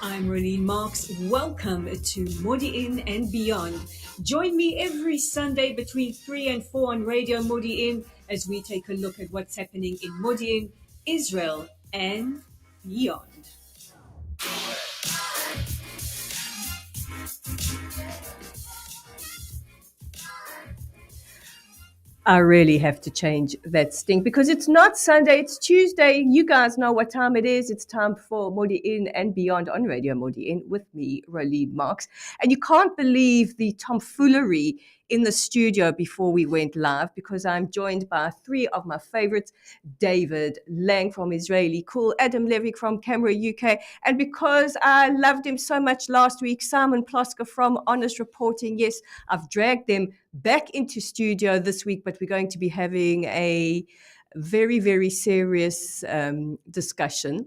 I'm Rolene Marks. Welcome to Modiin and Beyond. Join me every Sunday between 3 and 4 on Radio Modiin as we take a look at what's happening in Modiin, Israel, and beyond. I really have to change that sting because it's not Sunday, it's Tuesday. You guys know what time it is. It's time for Modiin and Beyond on Radio Modiin with me, Rolene Marks. And you can't believe the tomfoolery in the studio before we went live because I'm joined by three of my favorites, David Lange from Israeli Cool, Adam Levick from Camera UK, and because I loved him so much last week, Simon Plosker from Honest Reporting. Yes, I've dragged them back into studio this week, but we're going to be having a very, very serious discussion.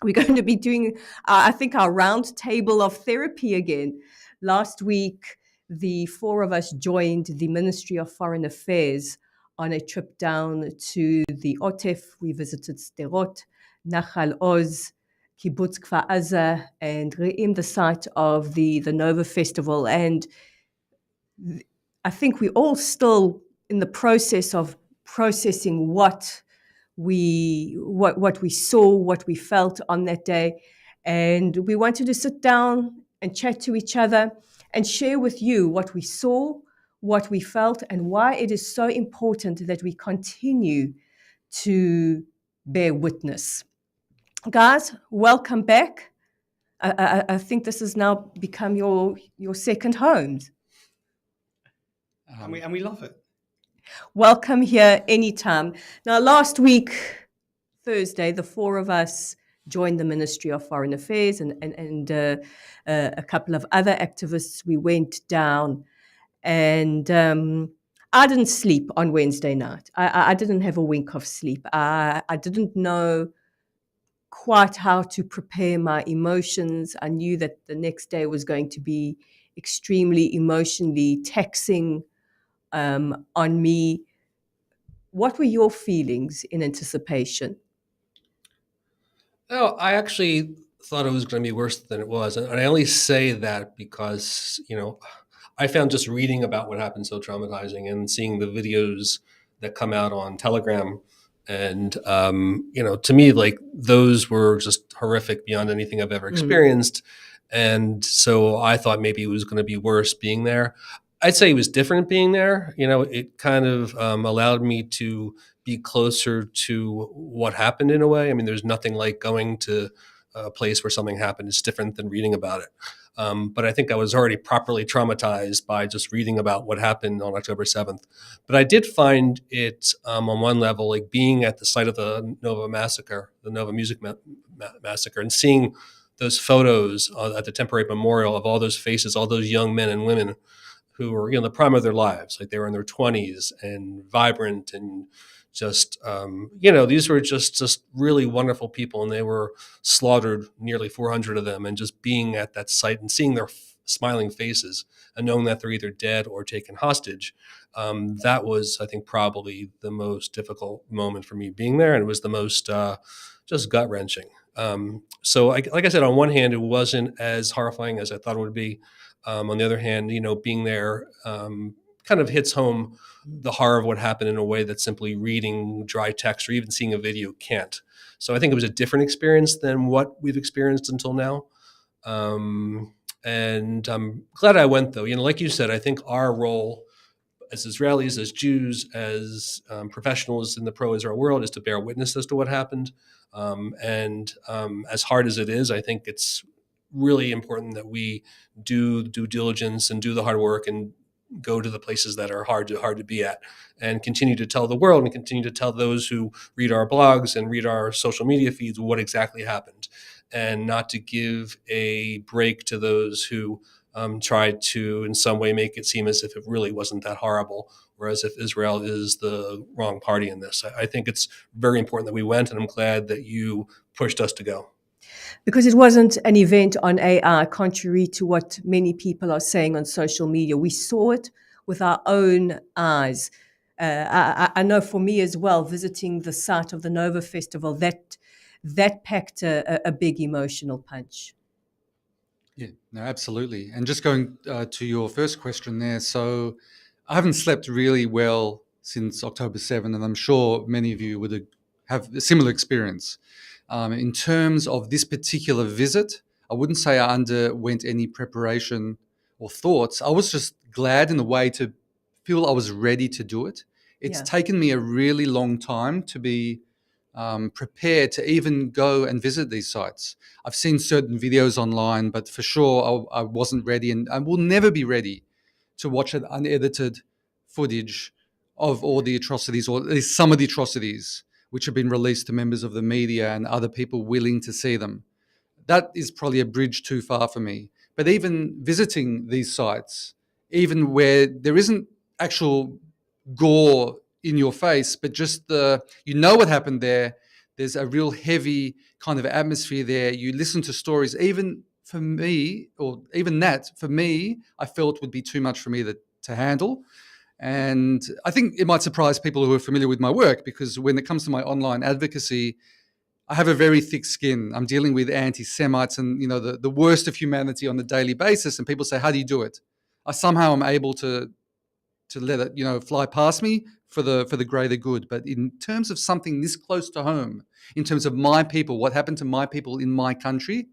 We're going to be doing, I think, our round table of therapy again. Last week, the four of us joined the Ministry of Foreign Affairs on a trip down to the Otef. We visited Sderot, Nachal Oz, Kibbutz Kfar Aza, and Re'im, the site of the Nova Festival. And I think we're all still in the process of processing what we saw, what we felt on that day. And we wanted to sit down and chat to each other and share with you what we saw, what we felt, and why it is so important that we continue to bear witness. Guys, welcome back. I think this has now become your second homes. And we love it. Welcome here anytime. Now, last week, Thursday, the four of us joined the Ministry of Foreign Affairs and a couple of other activists. We went down and I didn't sleep on Wednesday night. I didn't have a wink of sleep. I didn't know quite how to prepare my emotions. I knew that the next day was going to be extremely emotionally taxing on me. What were your feelings in anticipation? Oh, I actually thought it was going to be worse than it was. And I only say that because, I found just reading about what happened so traumatizing and seeing the videos that come out on Telegram. And, to me, like those were just horrific beyond anything I've ever experienced. And so I thought maybe it was going to be worse being there. I'd say it was different being there. It kind of allowed me to be closer to what happened in a way. I mean, there's nothing like going to a place where something happened. It's different than reading about it. But I think I was already properly traumatized by just reading about what happened on October 7th. But I did find it on one level, like being at the site of the Nova massacre, the Nova Music massacre, and seeing those photos at the temporary memorial of all those faces, all those young men and women who were in the prime of their lives, like they were in their 20s and vibrant and just, these were just really wonderful people, and they were slaughtered, nearly 400 of them, and just being at that site and seeing their smiling faces and knowing that they're either dead or taken hostage, that was, I think, probably the most difficult moment for me being there, and it was the most just gut-wrenching. So like I said, on one hand, it wasn't as horrifying as I thought it would be. On the other hand, being there kind of hits home the horror of what happened in a way that simply reading dry text or even seeing a video can't. So I think it was a different experience than what we've experienced until now. And I'm glad I went, though. Like you said, I think our role as Israelis, as Jews, as professionals in the pro-Israel world is to bear witness as to what happened. And as hard as it is, I think it's really important that we do due diligence and do the hard work and go to the places that are hard to be at, and continue to tell the world and continue to tell those who read our blogs and read our social media feeds what exactly happened, and not to give a break to those who try to in some way make it seem as if it really wasn't that horrible, or as if Israel is the wrong party in this. I think it's very important that we went, and I'm glad that you pushed us to go. Because it wasn't an event on AI, contrary to what many people are saying on social media. We saw it with our own eyes. I know for me as well, visiting the site of the Nova Festival, that packed a big emotional punch. Yeah, no, absolutely. And just going to your first question there, so I haven't slept really well since October 7, and I'm sure many of you would have a similar experience. In terms of this particular visit, I wouldn't say I underwent any preparation or thoughts. I was just glad in a way to feel I was ready to do it. It's Yeah. taken me a really long time to be prepared to even go and visit these sites. I've seen certain videos online, but for sure I wasn't ready, and I will never be ready to watch an unedited footage of all the atrocities, or at least some of the atrocities, which have been released to members of the media and other people willing to see them. That is probably a bridge too far for me. But even visiting these sites, even where there isn't actual gore in your face, but just you know what happened there. There's a real heavy kind of atmosphere there. You listen to stories, even for me, or even that for me, I felt would be too much for me to handle. And I think it might surprise people who are familiar with my work, because when it comes to my online advocacy, I have a very thick skin. I'm dealing with anti-Semites and the worst of humanity on a daily basis. And people say, "How do you do it?" I somehow am able to let it fly past me for the greater good. But in terms of something this close to home, in terms of my people, what happened to my people in my country,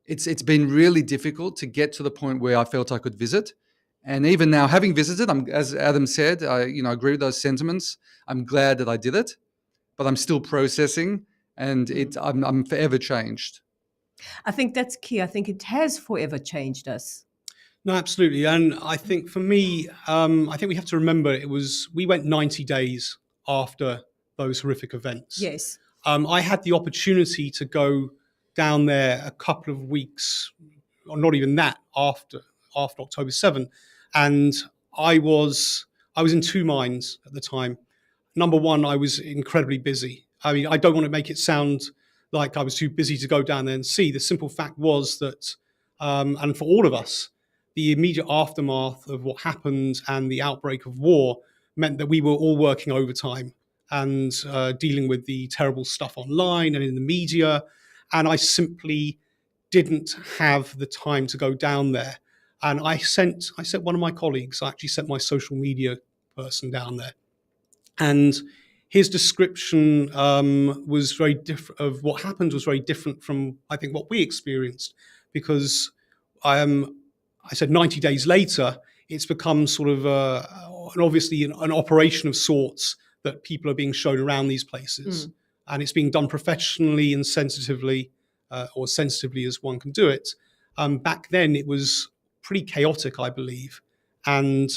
it's been really difficult to get to the point where I felt I could visit. And even now, having visited, as Adam said, I agree with those sentiments. I'm glad that I did it, but I'm still processing, and I'm forever changed. I think that's key. I think it has forever changed us. No, absolutely. And I think for me, I think we have to remember we went 90 days after those horrific events. Yes. I had the opportunity to go down there a couple of weeks, or not even that, after October 7. And I was in two minds at the time. Number one, I was incredibly busy. I mean, I don't want to make it sound like I was too busy to go down there and see. The simple fact was that, and for all of us, the immediate aftermath of what happened and the outbreak of war meant that we were all working overtime and dealing with the terrible stuff online and in the media. And I simply didn't have the time to go down there. And I sent one of my colleagues, I actually sent my social media person down there. And his description was very different of what happened, was very different from, I think, what we experienced, because I said 90 days later, it's become sort of obviously an operation of sorts that people are being shown around these places. And it's being done professionally and sensitively, or sensitively as one can do it. Back then, it was pretty chaotic, I believe. And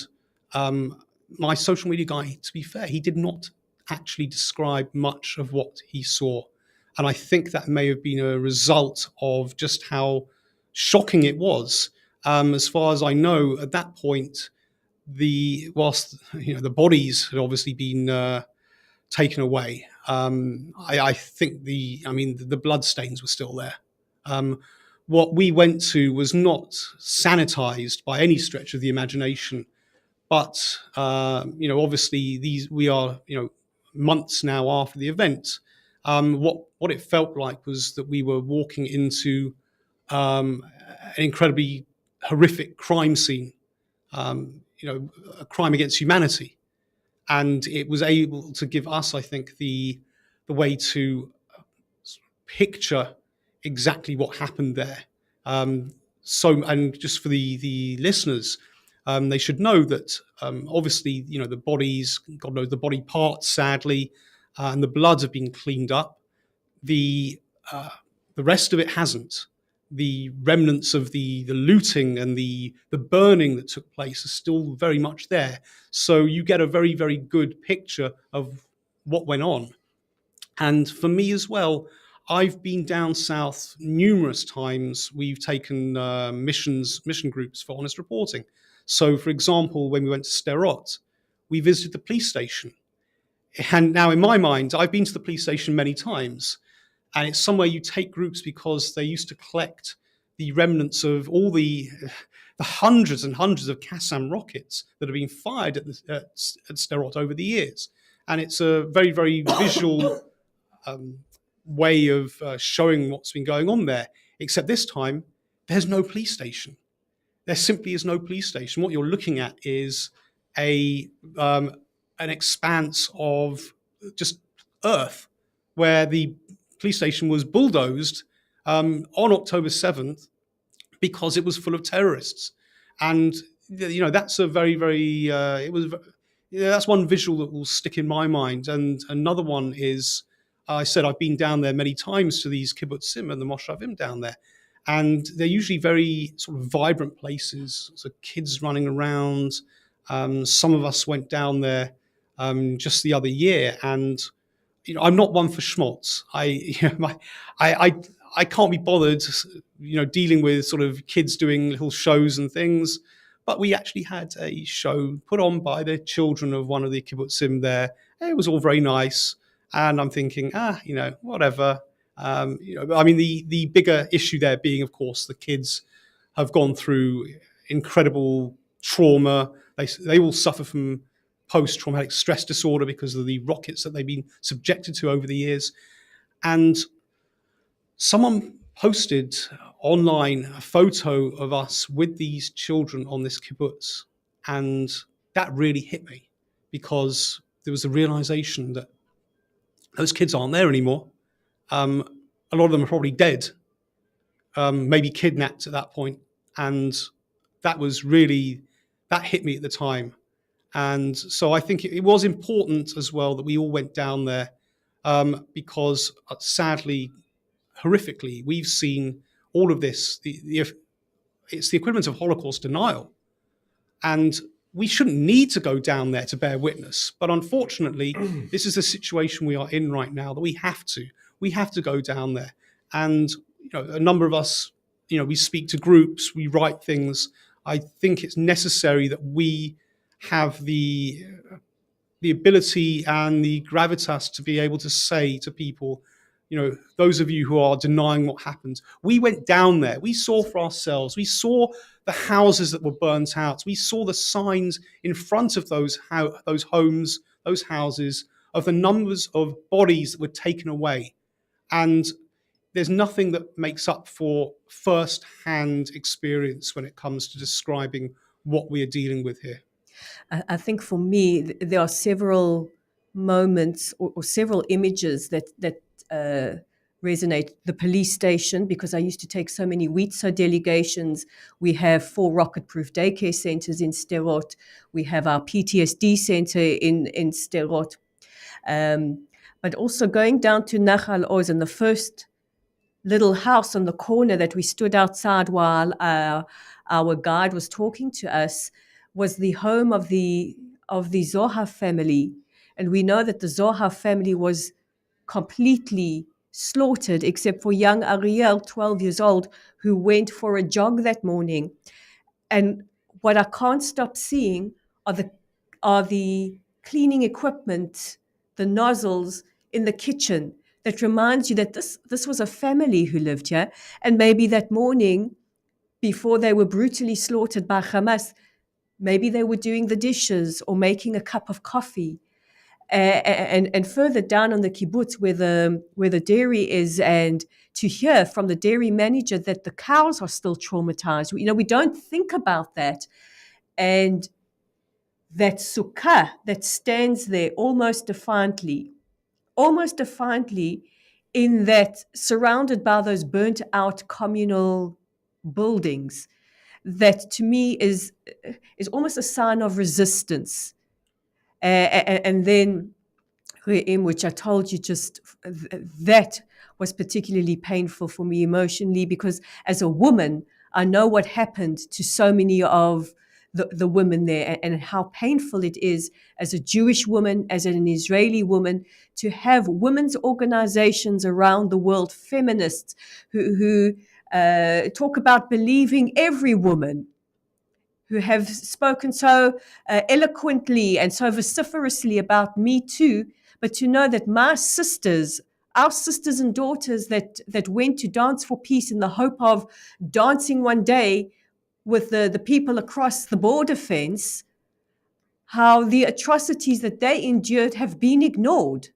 my social media guy, to be fair, he did not actually describe much of what he saw. And I think that may have been a result of just how shocking it was. As far as I know, at that point, whilst the bodies had obviously been taken away, I think the bloodstains were still there. What we went to was not sanitized by any stretch of the imagination, but obviously we are months now after the event. What it felt like was that we were walking into an incredibly horrific crime scene, a crime against humanity, and it was able to give us, I think, the way to picture exactly what happened there. And just for the listeners, they should know that obviously, the bodies, God knows, the body parts, sadly, and the blood have been cleaned up. The rest of it hasn't. The remnants of the looting and the burning that took place are still very much there. So you get a very, very good picture of what went on. And for me as well, I've been down south numerous times. We've taken mission groups for honest reporting. So, for example, when we went to Sterot, we visited the police station. And now, in my mind, I've been to the police station many times, and it's somewhere you take groups because they used to collect the remnants of all the hundreds and hundreds of Qassam rockets that have been fired at Sterot over the years. And it's a very, very visual way of showing what's been going on there. Except this time, there's no police station. There simply is no police station. What you're looking at is an expanse of just earth, where the police station was bulldozed on October 7th because it was full of terrorists. And that's a very, very that's one visual that will stick in my mind. And another one is, I said I've been down there many times to these kibbutzim and the moshavim down there, and they're usually very sort of vibrant places. So kids running around. Some of us went down there just the other year, and I'm not one for schmaltz. I can't be bothered, dealing with sort of kids doing little shows and things. But we actually had a show put on by the children of one of the kibbutzim there. It was all very nice, and I'm thinking, whatever. The bigger issue there being, of course, the kids have gone through incredible trauma. They all suffer from post-traumatic stress disorder because of the rockets that they've been subjected to over the years. And someone posted online a photo of us with these children on this kibbutz, and that really hit me, because there was a realization that those kids aren't there anymore. A lot of them are probably dead, maybe kidnapped at that point, and that hit me at the time. And so I think it was important as well that we all went down there, because sadly, horrifically, we've seen all of this. It's the equivalent of Holocaust denial. And we shouldn't need to go down there to bear witness. But unfortunately, this is the situation we are in right now, that we have to go down there. And a number of us, we speak to groups, we write things. I think it's necessary that we have the ability and the gravitas to be able to say to people, those of you who are denying what happened, we went down there. We saw for ourselves. We saw the houses that were burnt out. We saw the signs in front of those homes, those houses, of the numbers of bodies that were taken away. And there's nothing that makes up for first-hand experience when it comes to describing what we are dealing with here. I think for me, there are several moments or several images that resonate. The police station, because I used to take so many WITSO delegations. We have 4 rocket-proof daycare centers in Sderot. We have our PTSD center in Sderot. But also going down to Nachal Oz, and the first little house on the corner that we stood outside while our guide was talking to us was the home of the Zohar family. And we know that the Zohar family was completely slaughtered, except for young Ariel, 12 years old, who went for a jog that morning. And what I can't stop seeing are the cleaning equipment, the nozzles in the kitchen, that reminds you that this was a family who lived here. And maybe that morning, before they were brutally slaughtered by Hamas, maybe they were doing the dishes or making a cup of coffee. And further down on the kibbutz where the dairy is, and to hear from the dairy manager that the cows are still traumatized. We don't think about that. And that sukkah that stands there almost defiantly, in that, surrounded by those burnt out communal buildings, that to me is almost a sign of resistance. And then, which I told you, just that was particularly painful for me emotionally, because as a woman, I know what happened to so many of the women there, and how painful it is as a Jewish woman, as an Israeli woman, to have women's organizations around the world, feminists, who talk about believing every woman, who have spoken so eloquently and so vociferously about Me Too, but to know that our sisters and daughters that went to Dance for Peace in the hope of dancing one day with the people across the border fence, how the atrocities that they endured have been ignored,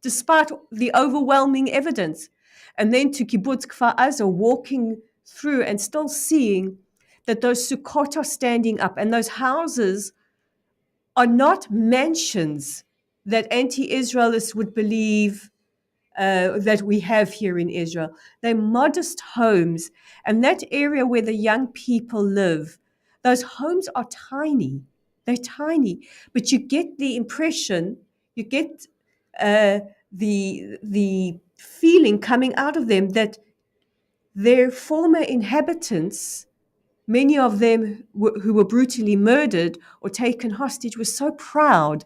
despite the overwhelming evidence. And then to Kibbutz Kfar Aza, walking through and still seeing that those Sukkot are standing up, and those houses are not mansions that anti-Israelists would believe that we have here in Israel. They're modest homes, and that area where the young people live, those homes are tiny. They're tiny, but you get the impression, you get the feeling coming out of them that their former inhabitants, many of them who were brutally murdered or taken hostage, were so proud.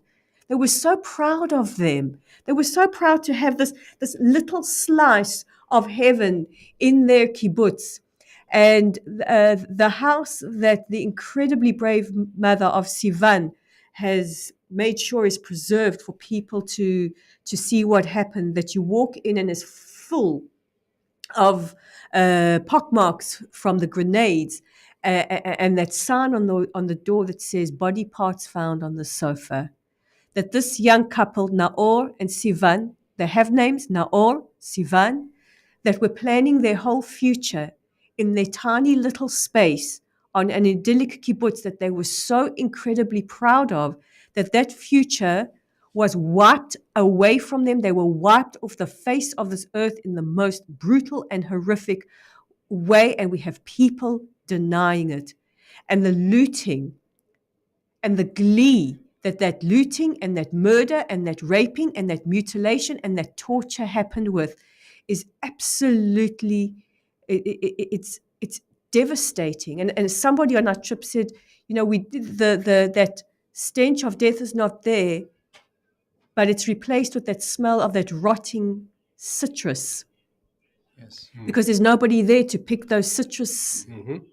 They were so proud of them. They were so proud to have this little slice of heaven in their kibbutz. And the house that the incredibly brave mother of Sivan has made sure is preserved for people to see what happened, that you walk in and is full of pockmarks from the grenades, and that sign on the door that says body parts found on the sofa. That this young couple, Naor and Sivan, they have names, Naor, Sivan, that were planning their whole future in their tiny little space on an idyllic kibbutz that they were so incredibly proud of, that future was wiped away from them. They were wiped off the face of this earth in the most brutal and horrific way, and we have people denying it. And the looting and the glee that looting and that murder and that raping and that mutilation and that torture happened with is absolutely, it's devastating. And somebody on our trip said, we did that stench of death is not there, but it's replaced with that smell of that rotting citrus. Yes. Because there's nobody there to pick those citrus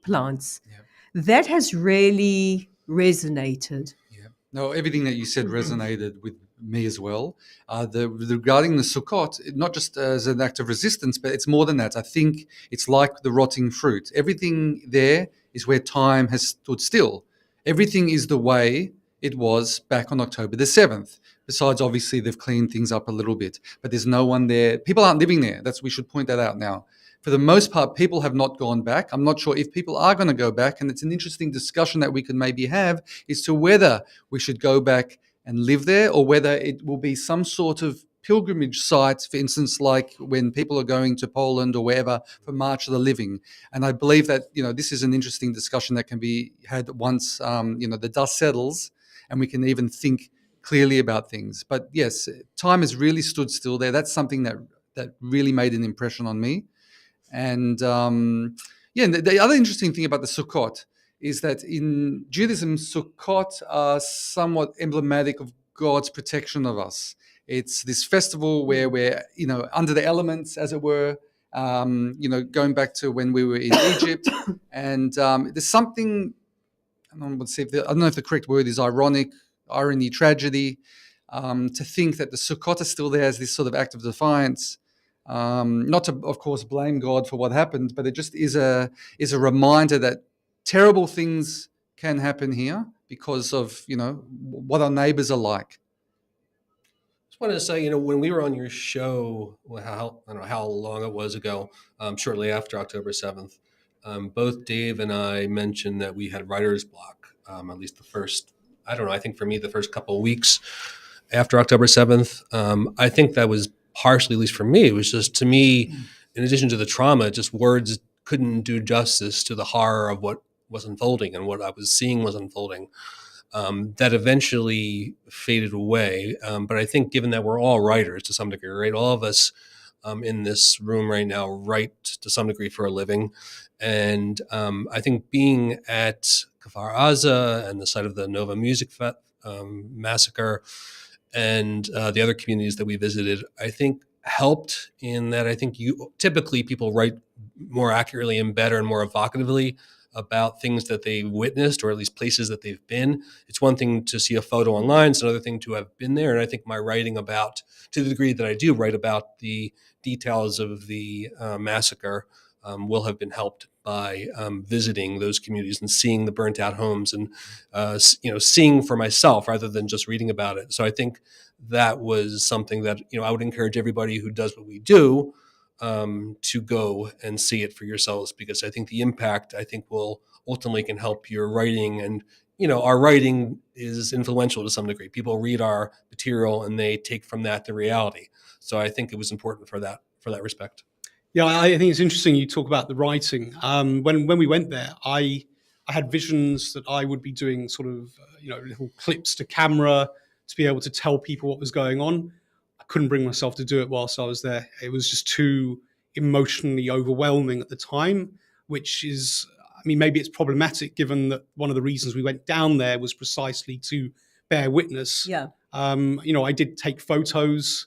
plants. Yeah. That has really resonated. Yeah. No, everything that you said resonated with me as well. Regarding the Sukkot, not just as an act of resistance, but it's more than that. I think it's like the rotting fruit. Everything there is where time has stood still. Everything is the way it was back on October the 7th. Besides, obviously, they've cleaned things up a little bit, but there's no one there. People aren't living there. We should point that out now. For the most part, people have not gone back. I'm not sure if people are going to go back, and it's an interesting discussion that we could maybe have as to whether we should go back and live there, or whether it will be some sort of pilgrimage site, for instance, like when people are going to Poland or wherever for March of the Living. And I believe that, this is an interesting discussion that can be had once, the dust settles and we can even think clearly about things. But yes, time has really stood still there. That's something that really made an impression on me. And the other interesting thing about the Sukkot is that in Judaism, Sukkot are somewhat emblematic of God's protection of us. It's this festival where we're, under the elements, as it were, going back to when we were in Egypt. And there's something, I don't know if the correct word is irony, tragedy, to think that the Sukkot are still there as this sort of act of defiance. Not to, of course, blame God for what happened, but it just is a reminder that terrible things can happen here because of what our neighbors are like. Just wanted to say, when we were on your show, I don't know how long it was ago, shortly after October 7th, both Dave and I mentioned that we had writer's block, at least the first, I think for me, the first couple of weeks after October 7th. I think that was partially, at least for me, it was just, to me, in addition to the trauma, just words couldn't do justice to the horror of what was unfolding and what I was seeing was unfolding. That eventually faded away. But I think given that we're all writers to some degree, right? All of us in this room right now write to some degree for a living. And I think being at Kfar Aza and the site of the Nova Music massacre and the other communities that we visited, I think helped in that I think typically people write more accurately and better and more evocatively about things that they witnessed, or at least places that they've been. It's one thing to see a photo online. It's another thing to have been there. And I think my writing about, to the degree that I do write about the details of the massacre, will have been helped by visiting those communities and seeing the burnt out homes and, seeing for myself rather than just reading about it. So I think that was something that, I would encourage everybody who does what we do, to go and see it for yourselves, because I think the impact, will ultimately can help your writing. And, our writing is influential to some degree. People read our material and they take from that the reality. So I think it was important for that respect. Yeah, I think it's interesting you talk about the writing. When we went there, I had visions that I would be doing sort of little clips to camera to be able to tell people what was going on. I couldn't bring myself to do it whilst I was there. It was just too emotionally overwhelming at the time, which is, maybe it's problematic given that one of the reasons we went down there was precisely to bear witness. Yeah. I did take photos.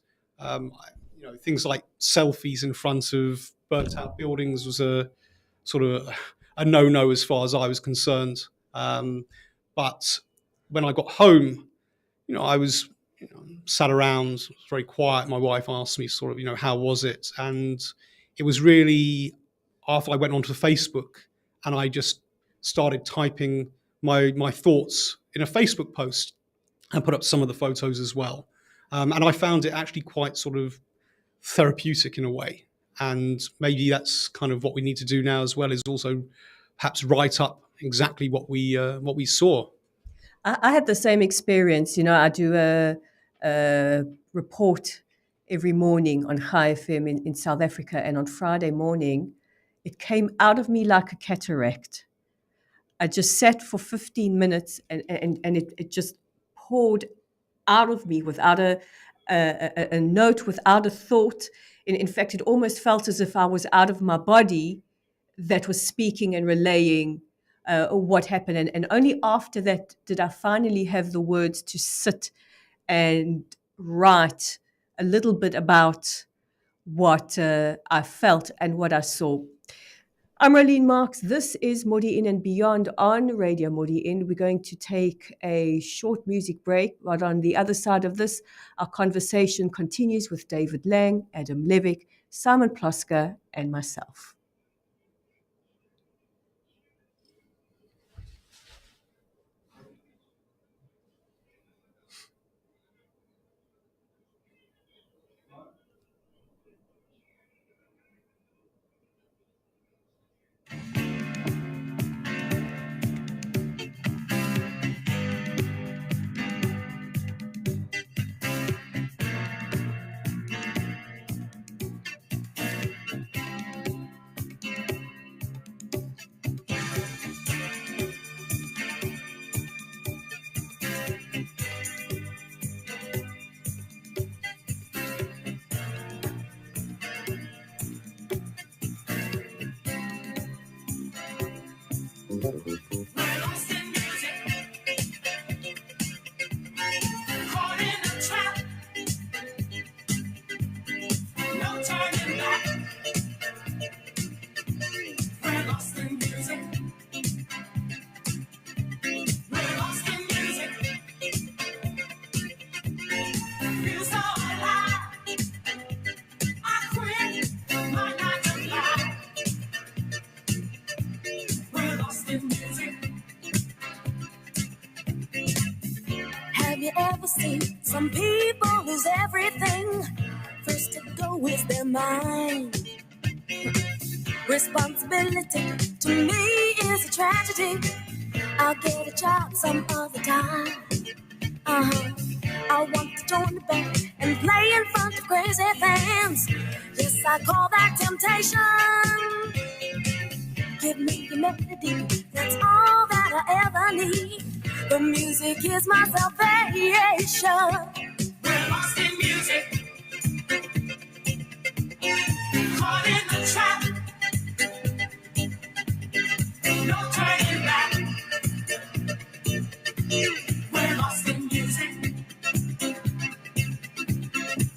Things like selfies in front of burnt out buildings was a sort of a no-no as far as I was concerned. But when I got home, I was sat around, was very quiet. My wife asked me sort of, how was it? And it was really after I went onto Facebook and I just started typing my thoughts in a Facebook post and put up some of the photos as well. And I found it actually quite sort of therapeutic in a way. And maybe that's kind of what we need to do now as well, is also perhaps write up exactly what we saw. I had the same experience. I do a report every morning on High FM in South Africa, and on Friday morning, it came out of me like a cataract. I just sat for 15 minutes, and it just poured out of me without a note, without a thought. In fact, it almost felt as if I was out of my body that was speaking and relaying what happened. And only after that did I finally have the words to sit and write a little bit about what I felt and what I saw. I'm Rolene Marks. This is Modiin and Beyond on Radio Modiin. We're going to take a short music break, but on the other side of this, our conversation continues with David Lange, Adam Levick, Simon Plosker, and myself. Have you ever seen some people lose everything? First to go is their mind. Responsibility to me is a tragedy. I'll get a job some other time. I want to join the band and play in front of crazy fans. Yes, I call that temptation. Give me the melody, that's all that I ever need. The music is my salvation. We're lost in music, caught in the trap. No turning back. We're lost in music.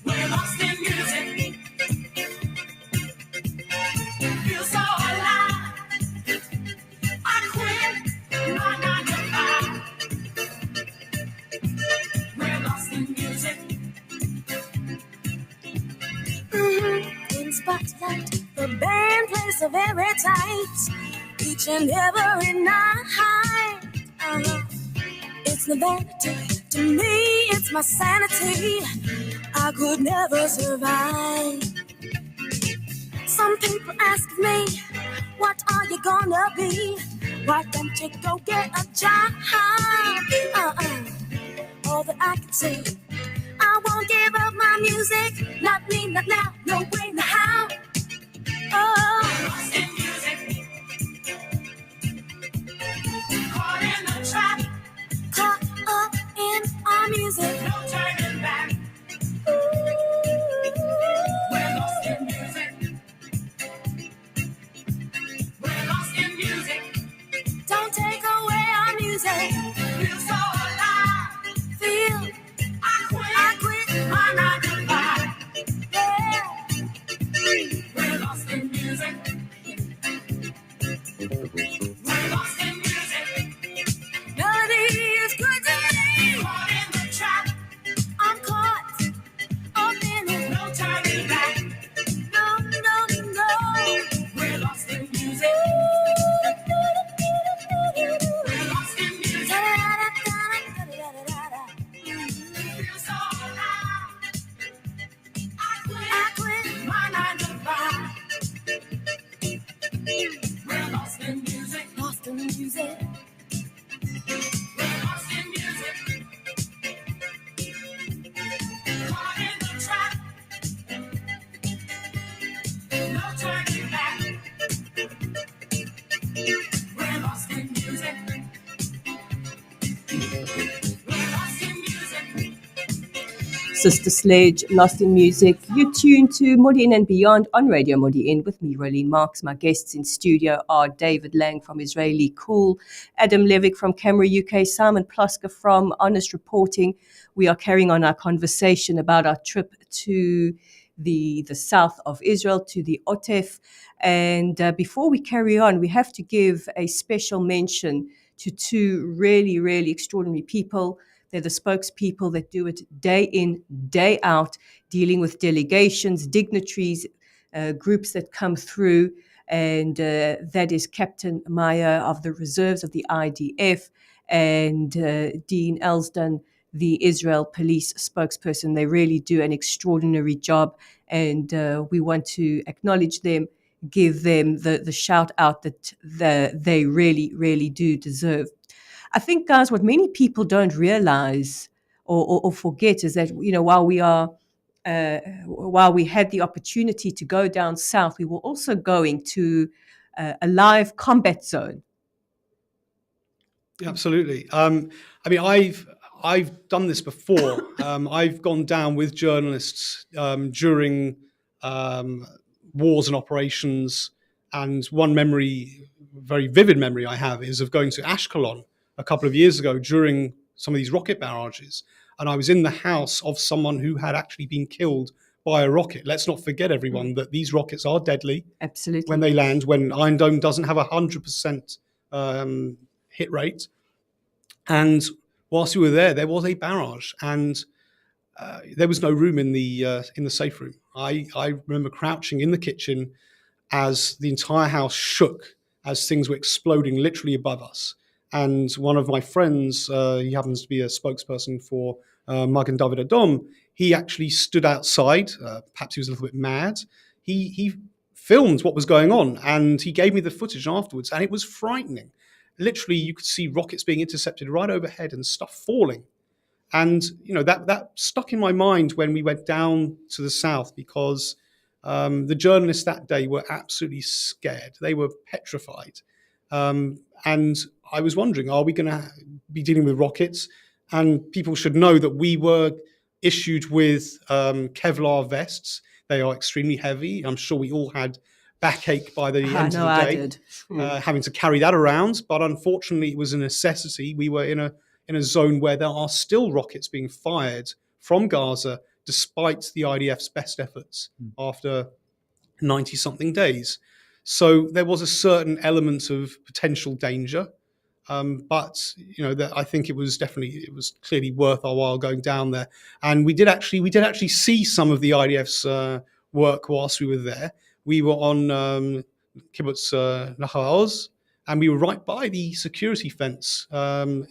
We're lost in music. Feel so alive. I quit my 9 to 5. We're lost in music. In spotlight, the band plays so very tight. Each and every night. It's no vanity to me, it's my sanity. I could never survive Some people ask me, what are you gonna be? Why don't you go get a job? All that I can say, I won't give up my music. Not me, not now, no way, no how. Oh, lost in music, caught in the trap, caught up in our music. No turning back. We're lost in music. We're lost in music. Don't take away our music. Feel so alive. Feel I quit my 9 to 5. Yeah. We're lost in music. We're lost in music. Melody is good to me. Caught in the trap. I'm caught up in it. No turning back. No, no, no. We're lost in music. We're lost in music. Feel so alive. I quit my 9 to 5. We're lost in music. Lost in music. We're lost in music. Caught in the trap. No turning back. We're lost in music. We're lost in music. Sister Sledge, Lost in Music. You're tuned to Modiin and Beyond on Radio Modiin with me, Rolene Marks. My guests in studio are David Lange from Israeli Cool, Adam Levick from Camera UK, Simon Plosker from Honest Reporting. We are carrying on our conversation about our trip to the south of Israel, to the Otef. And before we carry on, we have to give a special mention to two really, really extraordinary people. They're the spokespeople that do it day in, day out, dealing with delegations, dignitaries, groups that come through. And that is Captain Meyer of the reserves of the IDF and Dean Elsdon, the Israel police spokesperson. They really do an extraordinary job. And we want to acknowledge them, give them the shout out that they really, really do deserve. I think, guys, what many people don't realize or forget is that, while we had the opportunity to go down south, we were also going to a live combat zone. Absolutely. I've done this before. I've gone down with journalists during wars and operations, and one memory, very vivid memory I have, is of going to Ashkelon a couple of years ago during some of these rocket barrages, and I was in the house of someone who had actually been killed by a rocket. Let's not forget, everyone, that these rockets are deadly. Absolutely. When they land, when Iron Dome doesn't have 100% hit rate. And whilst we were there was a barrage, and there was no room in the safe room. I remember crouching in the kitchen as the entire house shook as things were exploding literally above us. And one of my friends, he happens to be a spokesperson for Magen David Adom, he actually stood outside. Perhaps he was a little bit mad. He filmed what was going on, and he gave me the footage afterwards, and it was frightening. Literally, you could see rockets being intercepted right overhead and stuff falling. And, that stuck in my mind when we went down to the south, because the journalists that day were absolutely scared. They were petrified. And I was wondering, are we going to be dealing with rockets? And people should know that we were issued with Kevlar vests. They are extremely heavy. I'm sure we all had backache by the end of the day, having to carry that around. But unfortunately, it was a necessity. We were in a zone where there are still rockets being fired from Gaza, despite the IDF's best efforts after 90-something days. So there was a certain element of potential danger. But I think it was clearly worth our while going down there. And we did actually see some of the IDF's work whilst we were there. We were on Kibbutz Nahal Oz, and we were right by the security fence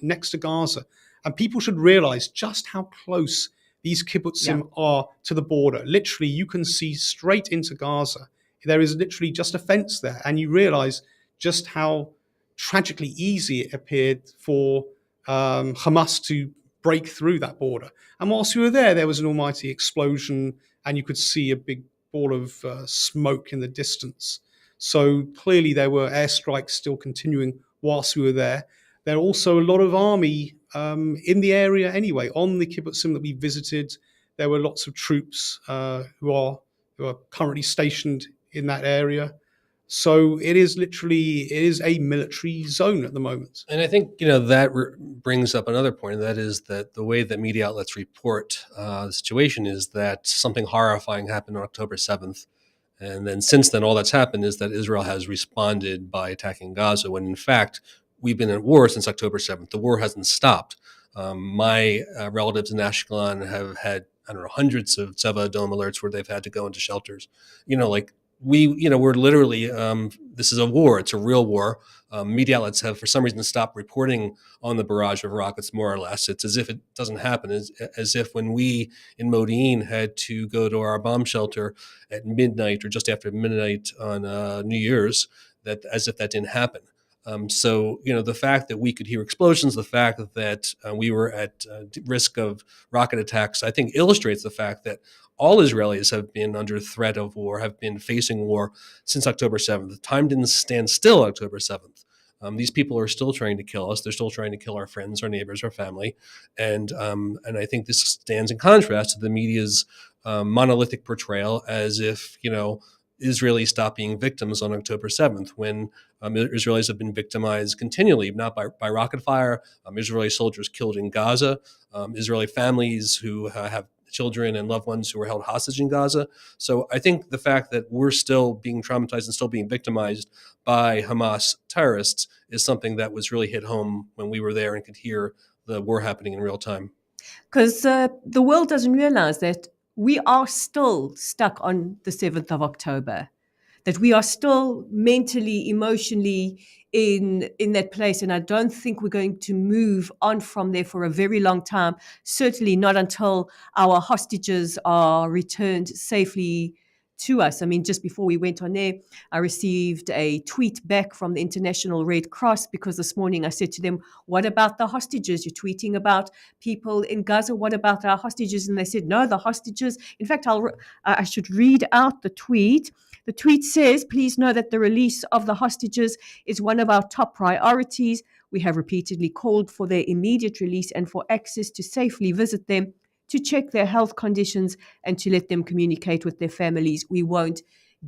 next to Gaza. And people should realize just how close these kibbutzim are to the border. Literally, you can see straight into Gaza There is literally just a fence there, and you realise just how tragically easy it appeared for Hamas to break through that border. And whilst we were there was an almighty explosion, and you could see a big ball of smoke in the distance. So clearly there were airstrikes still continuing whilst we were there. There are also a lot of army in the area anyway. On the kibbutzim that we visited, there were lots of troops who are currently stationed in that area. So it is a military zone at the moment. And I think, that brings up another point, and that is that the way that media outlets report the situation is that something horrifying happened on October 7th. And then since then, all that's happened is that Israel has responded by attacking Gaza, when in fact, we've been at war since October 7th. The war hasn't stopped. My relatives in Ashkelon have had, hundreds of Tseva Adom alerts where they've had to go into shelters. We're literally, this is a war. It's a real war. Media outlets have, for some reason, stopped reporting on the barrage of rockets, more or less. It's as if it doesn't happen, as if when we in Modiin had to go to our bomb shelter at midnight or just after midnight on New Year's, that as if that didn't happen. So, the fact that we could hear explosions, the fact that we were at risk of rocket attacks, I think illustrates the fact that all Israelis have been under threat of war, have been facing war since October 7th. Time didn't stand still October 7th. These people are still trying to kill us. They're still trying to kill our friends, our neighbors, our family. And I think this stands in contrast to the media's monolithic portrayal, as if, Israelis stopped being victims on October 7th, when Israelis have been victimized continually, not by rocket fire, Israeli soldiers killed in Gaza, Israeli families who have children and loved ones who were held hostage in Gaza. So I think the fact that we're still being traumatized and still being victimized by Hamas terrorists is something that was really hit home when we were there and could hear the war happening in real time. Because the world doesn't realize that we are still stuck on the 7th of October, that we are still mentally, emotionally in that place. And I don't think we're going to move on from there for a very long time, certainly not until our hostages are returned safely to us. I mean, just before we went on there, I received a tweet back from the International Red Cross, because this morning I said to them, what about the hostages? You're tweeting about people in Gaza. What about our hostages? And they said, no, the hostages. In fact, I should read out the tweet. The tweet says, please know that the release of the hostages is one of our top priorities. We have repeatedly called for their immediate release and for access to safely visit them, to check their health conditions, and to let them communicate with their families. We won't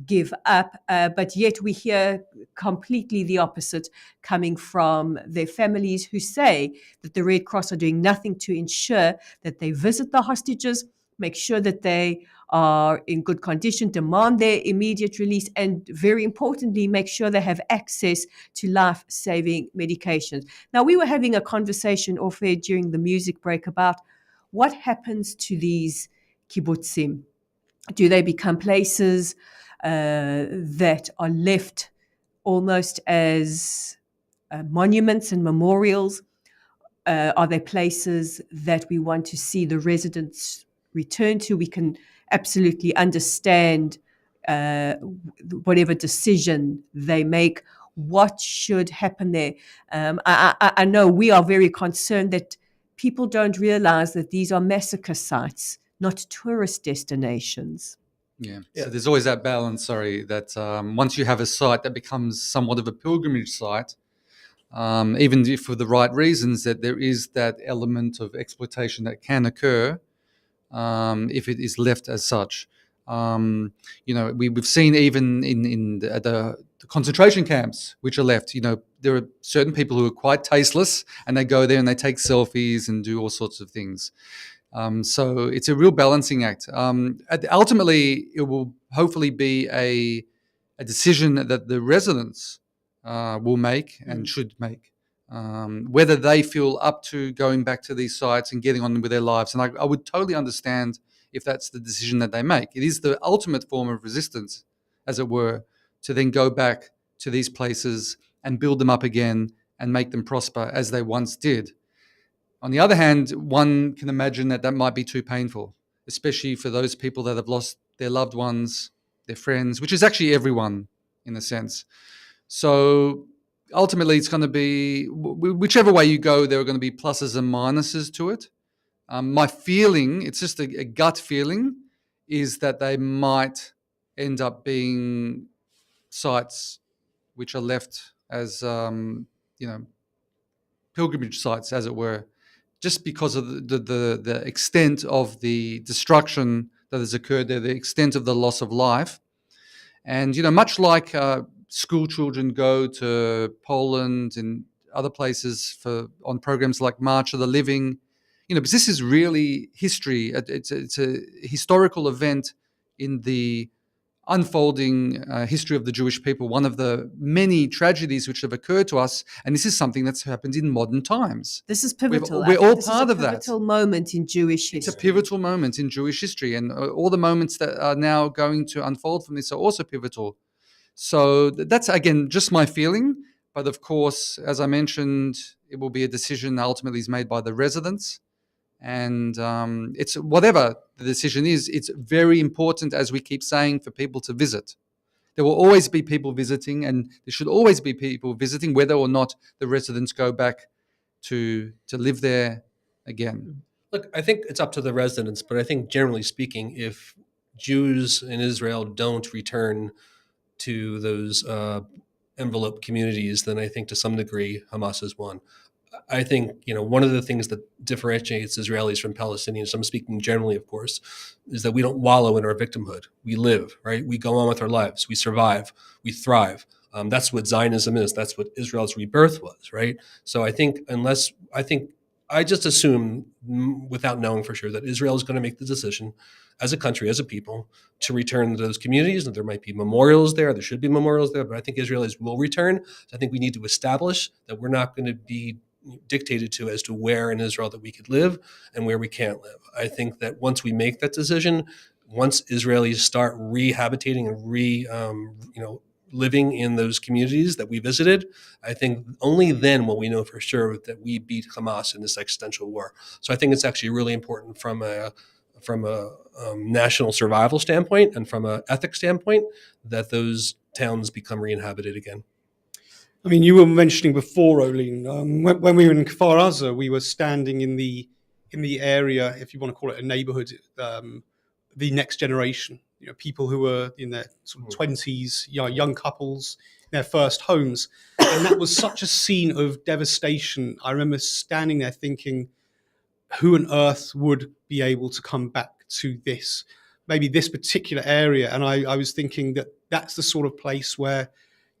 give up, but yet we hear completely the opposite coming from their families, who say that the Red Cross are doing nothing to ensure that they visit the hostages, make sure that they are in good condition, demand their immediate release, and very importantly, make sure they have access to life-saving medications. Now, we were having a conversation off air during the music break about what happens to these kibbutzim. Do they become places that are left almost as monuments and memorials? Are they places that we want to see the residents return to? We can absolutely understand whatever decision they make, what should happen there. I know we are very concerned that people don't realize that these are massacre sites, not tourist destinations. Yeah. So there's always that balance, that once you have a site that becomes somewhat of a pilgrimage site, even if for the right reasons, that there is that element of exploitation that can occur if it is left as such. We've seen even in the concentration camps which are left, there are certain people who are quite tasteless, and they go there and they take selfies and do all sorts of things. So it's a real balancing act. Ultimately, it will hopefully be a decision that the residents will make and should make, whether they feel up to going back to these sites and getting on with their lives. And I would totally understand if that's the decision that they make. It is the ultimate form of resistance, as it were, to then go back to these places and build them up again and make them prosper as they once did. On the other hand, one can imagine that might be too painful, especially for those people that have lost their loved ones their friends, which is actually everyone in a sense. So ultimately, it's going to be whichever way you go, there are going to be pluses and minuses to it. My feeling, it's just a gut feeling, is that they might end up being sites which are left as pilgrimage sites, as it were, just because of the extent of the destruction that has occurred there, the extent of the loss of life. And, much like school children go to Poland and other places on programs like March of the Living, because this is really history. It's a historical event in the unfolding history of the Jewish people, one of the many tragedies which have occurred to us. And this is something that's happened in modern times. This is pivotal. We're all This part is of that. It's a pivotal moment in Jewish history. It's a pivotal moment in Jewish history. And all the moments that are now going to unfold from this are also pivotal. So that's, again, just my feeling. But of course, as I mentioned, it will be a decision ultimately is made by the residents. And it's whatever the decision is, it's very important, as we keep saying, for people to visit. There will always be people visiting, and there should always be people visiting, whether or not the residents go back to live there again. Look, I think it's up to the residents, but I think generally speaking, if Jews in Israel don't return to those envelope communities, then I think to some degree Hamas has won. I think, one of the things that differentiates Israelis from Palestinians, I'm speaking generally, of course, is that we don't wallow in our victimhood. We live, right? We go on with our lives. We survive. We thrive. That's what Zionism is. That's what Israel's rebirth was, right? So I just assume, without knowing for sure, that Israel is going to make the decision as a country, as a people, to return to those communities. And there might be memorials there. There should be memorials there. But I think Israelis will return. So I think we need to establish that we're not going to be dictated to as to where in Israel that we could live and where we can't live. I think that once we make that decision, once Israelis start rehabitating and living in those communities that we visited, I think only then will we know for sure that we beat Hamas in this existential war. So I think it's actually really important from a national survival standpoint and from an ethics standpoint that those towns become re-inhabited again. I mean, you were mentioning before, Rolene, when we were in Kfar Aza, we were standing in the area, if you want to call it a neighborhood, the next generation, people who were in their sort of 20s, young couples, their first homes. And that was such a scene of devastation. I remember standing there thinking, who on earth would be able to come back to this, maybe this particular area? And I was thinking that that's the sort of place where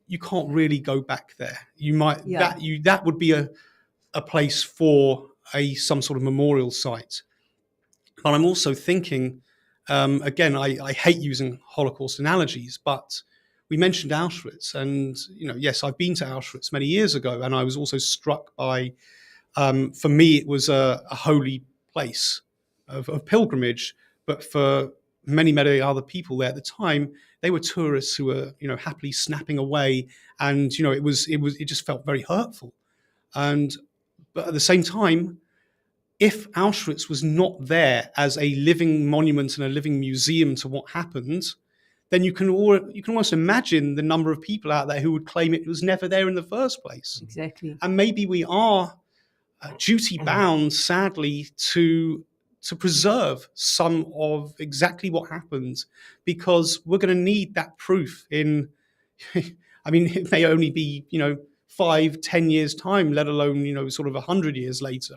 you can't really go back there. You might that would be a place for some sort of memorial site. But I'm also thinking, again, I hate using Holocaust analogies, but we mentioned Auschwitz, and yes, I've been to Auschwitz many years ago, and I was also struck by, for me, it was a holy place of pilgrimage, but for many other people there at the time, they were tourists who were, happily snapping away, and it just felt very hurtful. But at the same time, if Auschwitz was not there as a living monument and a living museum to what happened, then you can almost imagine the number of people out there who would claim it was never there in the first place. Exactly. And maybe we are duty bound, sadly, to preserve some of exactly what happened, because we're going to need that proof in, I mean, it may only be, 5-10 years time, let alone, sort of 100 years later.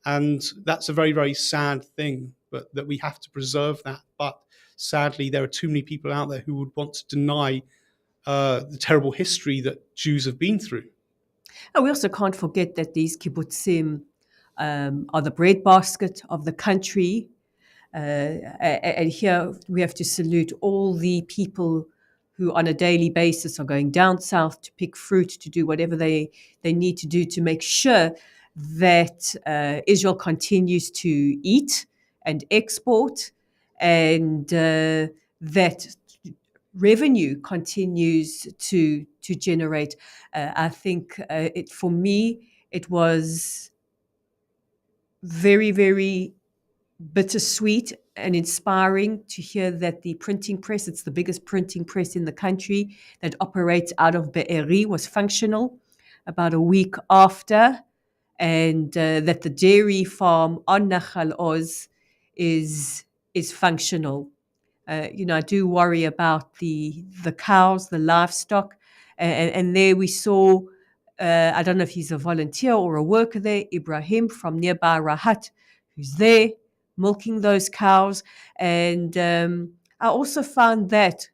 And that's a very, very sad thing, but that we have to preserve that. But sadly, there are too many people out there who would want to deny the terrible history that Jews have been through. And we also can't forget that these kibbutzim are the breadbasket of the country. And here we have to salute all the people who on a daily basis are going down south to pick fruit, to do whatever they need to do to make sure that Israel continues to eat and export, and that revenue continues to generate. I think for me, it was very, very bittersweet and inspiring to hear that the printing press, it's the biggest printing press in the country that operates out of Be'eri, was functional about a week after, and that the dairy farm on Nachal Oz is functional. I do worry about the cows, the livestock, and there we saw. I don't know if he's a volunteer or a worker there, Ibrahim from nearby Rahat, who's there milking those cows. And I also found that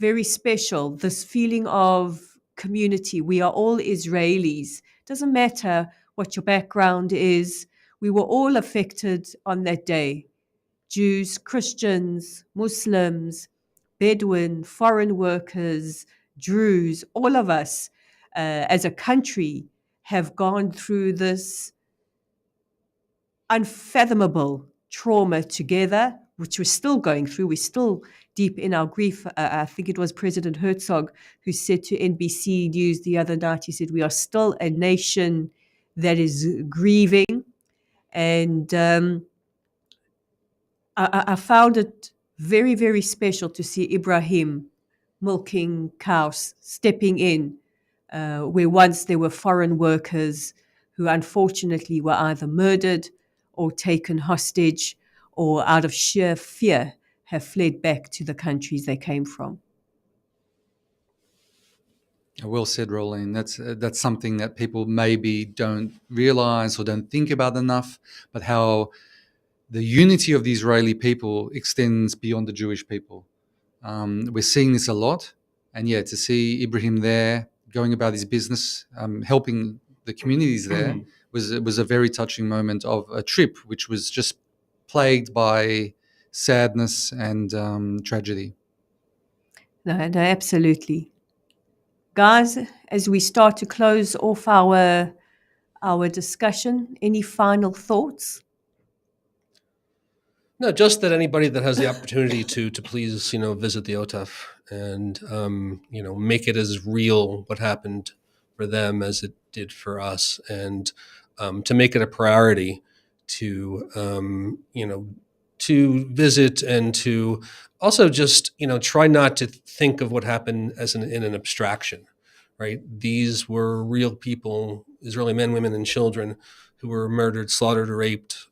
very special, this feeling of community. We are all Israelis. Doesn't matter what your background is. We were all affected on that day. Jews, Christians, Muslims, Bedouin, foreign workers, Druze, all of us as a country have gone through this unfathomable trauma together, which we're still going through. We're still deep in our grief. I think it was President Herzog who said to NBC News the other night, he said, we are still a nation that is grieving. And I found it very, very special to see Ibrahim milking cows, stepping in, where once there were foreign workers who unfortunately were either murdered or taken hostage or out of sheer fear have fled back to the countries they came from. Well said, Rolene. That's something that people maybe don't realize or don't think about enough, but how the unity of the Israeli people extends beyond the Jewish people. We're seeing this a lot. And yeah, to see Ibrahim there going about his business, helping the communities there, was a very touching moment of a trip which was just plagued by sadness and tragedy. No, absolutely. Guys, as we start to close off our discussion, any final thoughts? No, just that anybody that has the opportunity to please, visit the OTAF and, make it as real what happened for them as it did for us, and to make it a priority to, to visit, and to also just, try not to think of what happened as in an abstraction, right? These were real people, Israeli men, women, and children who were murdered, slaughtered, raped,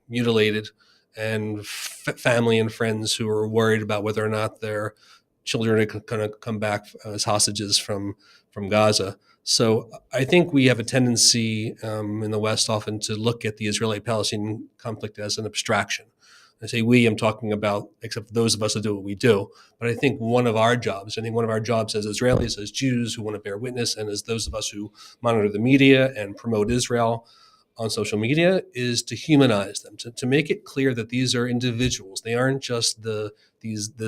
mutilated, and family and friends who were worried about whether or not their children are going to come back as hostages from Gaza. So I think we have a tendency in the West often to look at the Israeli-Palestinian conflict as an abstraction. I say we, I'm talking about, except those of us that do what we do. But I think one of our jobs as Israelis, as Jews who want to bear witness, and as those of us who monitor the media and promote Israel on social media, is to humanize them, to make it clear that these are individuals. They aren't just the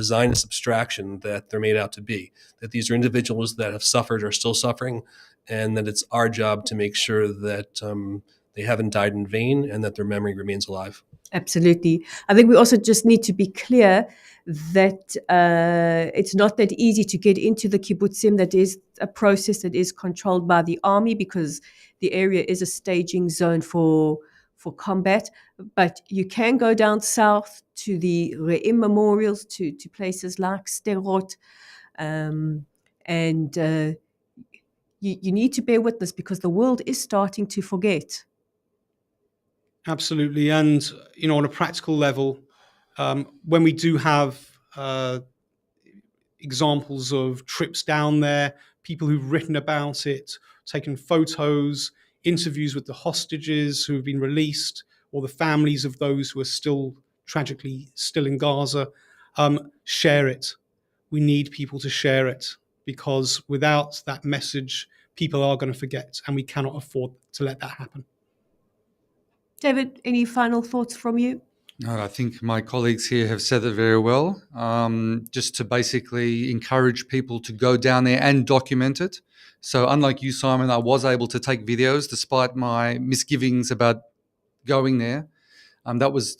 Zionist abstraction that they're made out to be, that these are individuals that have suffered or still suffering, and that it's our job to make sure that they haven't died in vain and that their memory remains alive. Absolutely. I think we also just need to be clear that it's not that easy to get into the kibbutzim. That is a process that is controlled by the army, because the area is a staging zone for combat. But you can go down south to the Re'im memorials, to places like Sderot, and you need to bear witness, because the world is starting to forget. Absolutely. And, on a practical level, when we do have examples of trips down there, people who've written about it, taken photos, interviews with the hostages who have been released, or the families of those who are tragically still in Gaza, share it. We need people to share it, because without that message, people are going to forget, and we cannot afford to let that happen. David, any final thoughts from you? No, I think my colleagues here have said it very well. Just to basically encourage people to go down there and document it. So unlike you, Simon, I was able to take videos despite my misgivings about going there. That was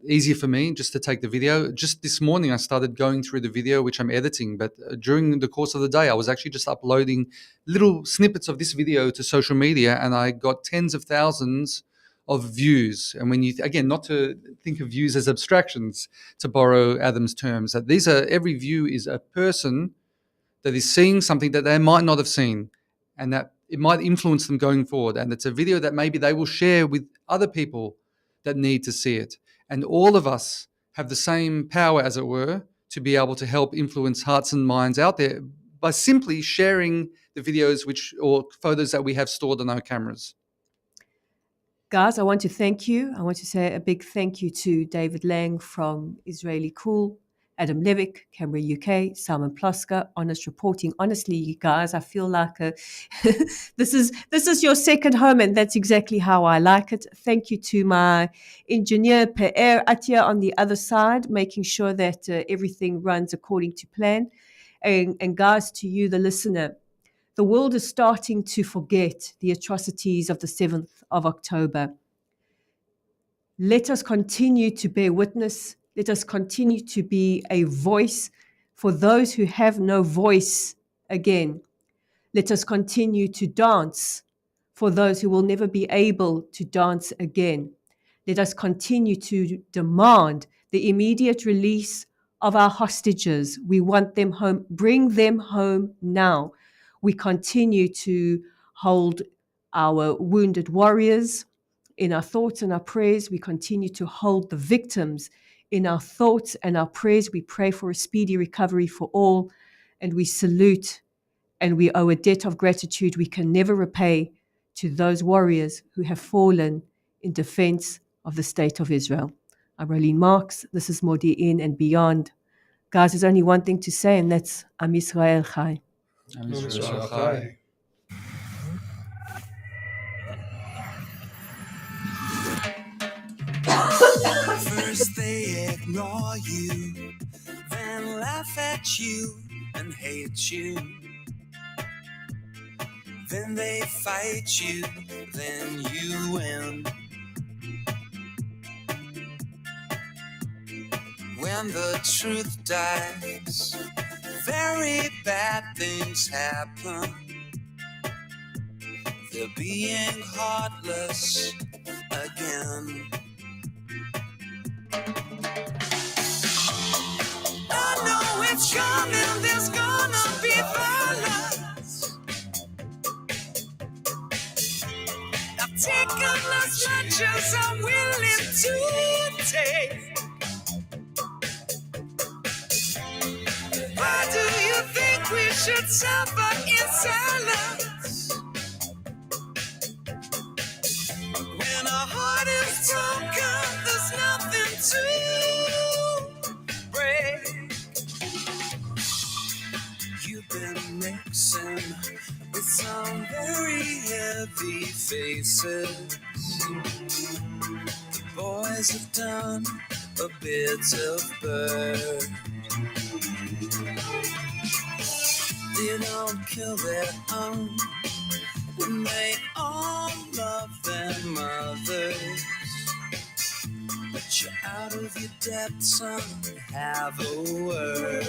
easier for me just to take the video. Just this morning, I started going through the video, which I'm editing. But during the course of the day, I was actually just uploading little snippets of this video to social media, and I got tens of thousands of views. And when you, again, not to think of views as abstractions, to borrow Adam's terms, that every view is a person that is seeing something that they might not have seen, and that it might influence them going forward. And it's a video that maybe they will share with other people that need to see it. And all of us have the same power, as it were, to be able to help influence hearts and minds out there by simply sharing the videos or photos that we have stored on our cameras. Guys, I want to thank you. I want to say a big thank you to David Lange from Israeli Cool, Adam Levick, Canberra, UK, Simon Plosker, Honest Reporting. Honestly, you guys, I feel like this is your second home, and that's exactly how I like it. Thank you to my engineer, Per Attia, on the other side, making sure that everything runs according to plan. And guys, to you, the listener, the world is starting to forget the atrocities of the 7th of October. Let us continue to bear witness. Let us continue to be a voice for those who have no voice again. Let us continue to dance for those who will never be able to dance again. Let us continue to demand the immediate release of our hostages. We want them home. Bring them home now. We continue to hold our wounded warriors in our thoughts and our prayers. We continue to hold the victims in our thoughts and our prayers. We pray for a speedy recovery for all, and we salute and we owe a debt of gratitude we can never repay to those warriors who have fallen in defense of the State of Israel. I'm Rolene Marks. This is Modiin and Beyond. Guys, there's only one thing to say, and that's Am Yisrael Chai. Am Yisrael Chai. First they ignore you, then laugh at you and hate you. Then they fight you, then you win. When the truth dies, very bad things happen. They're being heartless again. I know it's coming, there's gonna be violence. I've taken as much as I'm willing to take. Why do you think we should suffer in silence? When our heart is broken, there's nothing to break. You've been mixing with some very heavy faces. The boys have done a bit of bird. They don't kill their own, and they all love their mothers. But you're out of your depth, son, have a word.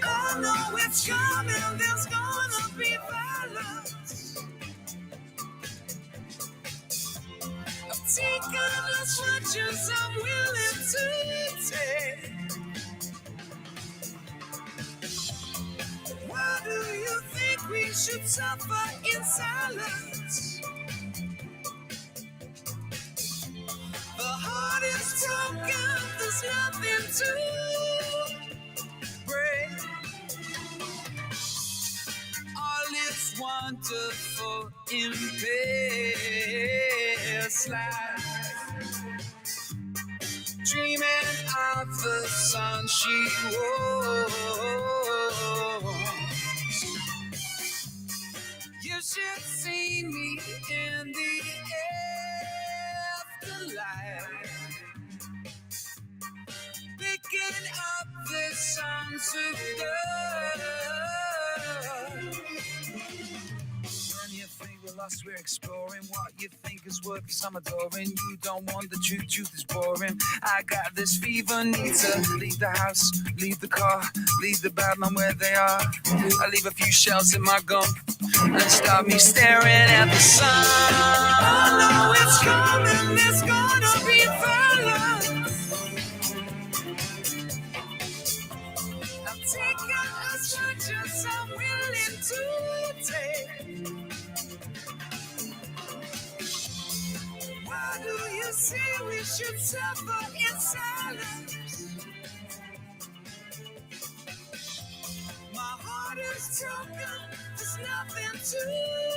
I know it's coming, there's gonna be violence. I've taken as much as I'm willing to take. Why do you think we should suffer in silence? The heart is broken, there's nothing to break. All is wonderful in this life. Dreaming of the sun she wore. You should see me in the afterlife, picking up the songs of love. When you think we lost past, we're exploring what you think is worth some adoring. You don't want the truth is boring. I got this fever, need to leave the house, leave the car, leave the bad man where they are. I leave a few shells in my gum and start me staring at the sun. I know it's coming, there's gonna be fire. I'm taking as much as I'm willing to take. Why do you say we should suffer in silence? My heart is broken, there's nothing to